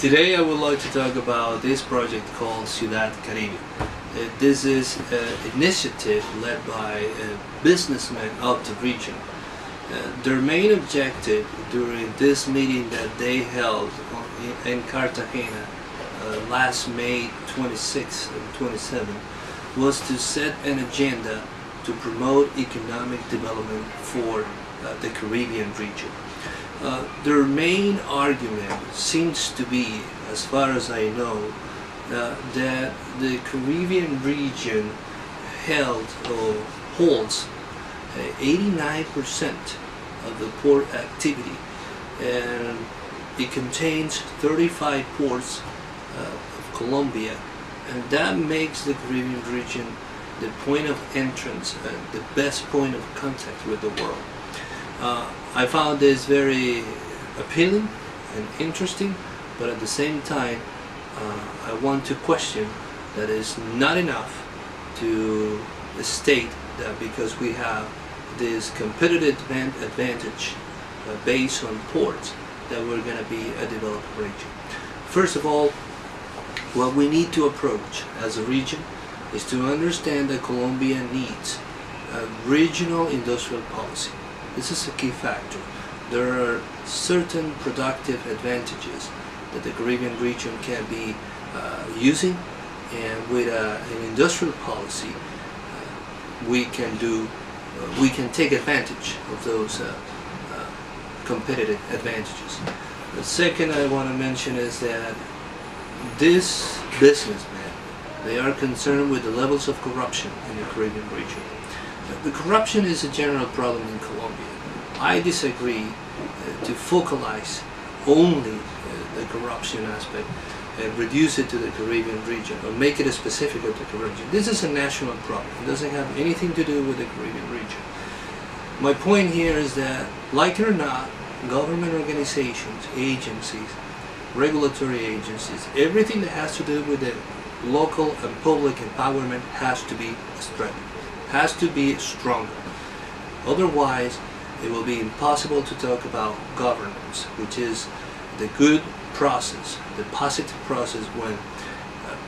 Today I would like to talk about this project called Cuidad Caribe. This is an initiative led by businessmen of the region. Their main objective during this meeting that they held in Cartagena last May 26 and 27 was to set an agenda to promote economic development for the Caribbean region. Their main argument seems to be, as far as I know, that the Caribbean region holds 89% of the port activity, and it contains 35 ports of Colombia, and that makes the Caribbean region the point of entrance, the best point of contact with the world. I found this very appealing and interesting, but at the same time I want to question that it's not enough to state that because we have this competitive advantage based on ports that we're going to be a developed region. First of all, what we need to approach as a region is to understand that Colombia needs a regional industrial policy. This is a key factor. There are certain productive advantages that the Caribbean region can be using, and with an industrial policy we can take advantage of those competitive advantages. The second I want to mention is that these businessmen, they are concerned with the levels of corruption in the Caribbean region. The corruption is a general problem in Colombia. I disagree to focalize only the corruption aspect and reduce it to the Caribbean region, or make it a specific of the Caribbean region. This is a national problem. It doesn't have anything to do with the Caribbean region. My point here is that, like it or not, government organizations, agencies, regulatory agencies, everything that has to do with the local and public empowerment has to be strengthened, has to be stronger. Otherwise, it will be impossible to talk about governance, which is the good process, the positive process when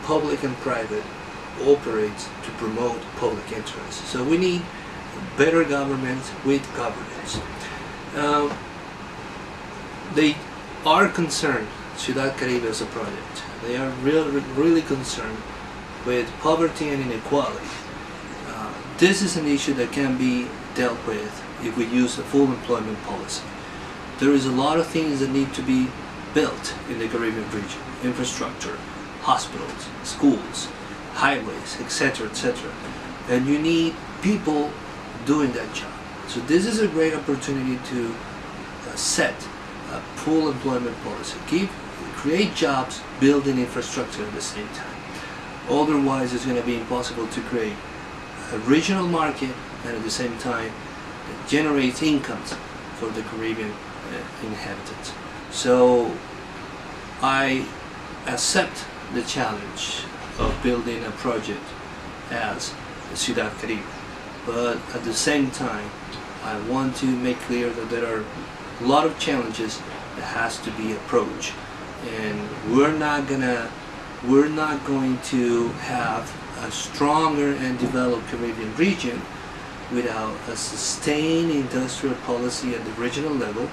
public and private operates to promote public interest. So we need better government with governance. They are concerned, Cuidad Caribe as a project, they are really concerned with poverty and inequality. This is an issue that can be dealt with if we use a full employment policy. There is a lot of things that need to be built in the Caribbean region: infrastructure, hospitals, schools, highways, etc., etc. And you need people doing that job. So this is a great opportunity to set a full employment policy, create jobs, building infrastructure at the same time. Otherwise, it's going to be impossible to create a regional market and at the same time generate incomes for the Caribbean inhabitants. So I accept the challenge of building a project as Cuidad Caribe, but at the same time I want to make clear that there are a lot of challenges that has to be approached, and we're not going to have a stronger and developed Caribbean region without a sustained industrial policy at the regional level,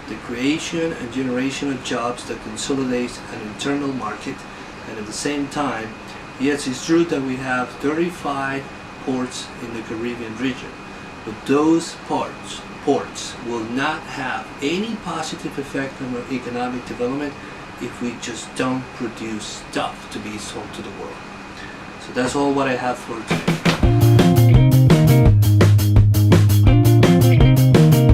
the creation and generation of jobs that consolidates an internal market, and at the same time, yes, it's true that we have 35 ports in the Caribbean region, but those ports will not have any positive effect on our economic development if we just don't produce stuff to be sold to the world. So that's all what I have for today.